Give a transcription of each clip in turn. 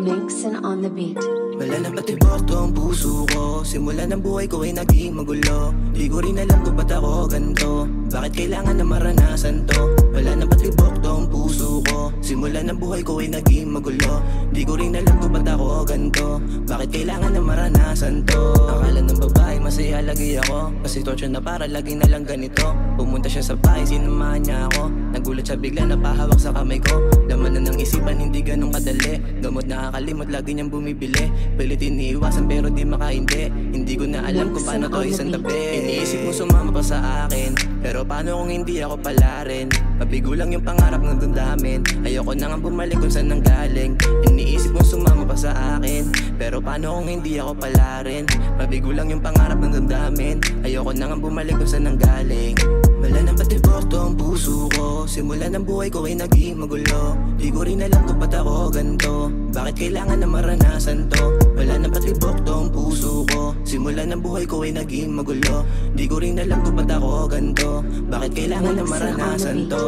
Mix and on the beat. Wala nang patibok to ang puso ko. Simula ng buhay ko ay naging magulo. Di ko rin alam kung ba't ako ganito. Bakit kailangan na maranasan to? Wala nang patibok to ang puso ko. Simula ng buhay ko ay naging magulo. Di ko rin alam kung ba't ako ganito. Bakit kailangan na maranasan to? Akala ng babae masaya lagi ako. Kasitwasyon na para lagi na lang ganito. Pumunta siya sa bahay, sinamahan niya ako. Nagulat siya bigla na pahawak sa kamay ko. Laman na ng isipan, hindi ganun kadali. Gamot nakakalimot, lagi niyang bumibili. Pilit iniiwasan pero di makaindi. Hindi ko na alam kung paano to isang tabi. Iniisip mo sumama pa sa akin, pero paano kung hindi ako pala rin? Mabigo lang yung pangarap ng damdamin. Ayoko na nga bumalik kung saan nanggaling. Iniisip mo sumama pa sa akin, pero paano kung hindi ako pala rin? Mabigo lang yung pangarap ng damdamin. Ayoko na nga bumalik kung saan nanggaling. Wala nang patibok to ang puso ko. Simula ng buhay ko ay naging magulo. Di ko rin alam kung ba't ako ganito. Bakit kailangan na maranasan to? Wala nang patibok to ang puso ko. Simula ng buhay ko ay naging magulo. Di ko rin alam kung ba't ako ganito. Bakit kailangan na maranasan to?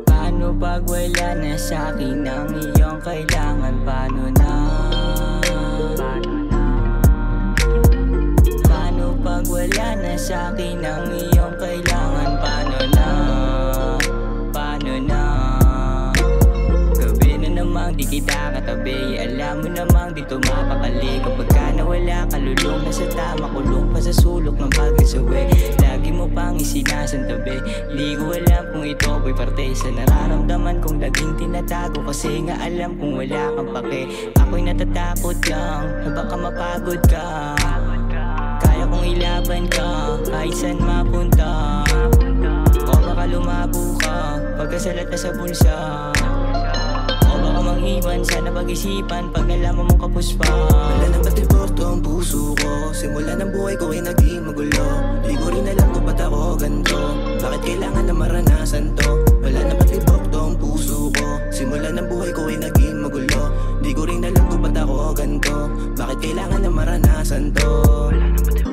Paano pag wala na sa'kin ang iyong kailangan? Paano na? Paano pag wala na sa'kin ang iyong kailangan? Paano na? Paano na? Gabi na namang di kita katabi. Alam mo namang dito mapakali. Kapag ka nawala ka, lulong na sa tama. Kulong pa sa sulok ng pagkasawi. Lagi mo pang isinasantabi. Di ko alam kung ito ko'y parte sa nararamdaman kong laging tinatago. Kasi nga alam kung wala kang pake. Ako'y natatakot lang na baka mapagod ka. Kaya kong ilaban ka kahit saan mapunta. O baka lumabo ka pagkasalat na sa bulsa. O baka mag-iwan, sana pag-isipan pag nalaman mong kapos pa. Wala nang patibok to ang puso ko. Simula ng buhay ko ay naging magulo. Di ko rin alam kung ba't ako ganito. Bakit kailangan na maranasan to? Wala nang patibok to ang puso ko. Simula ng buhay ko ay naging magulo. Di ko rin alam kung ba't ako ganito. Bakit kailangan na maranasan to? Wala nang patibok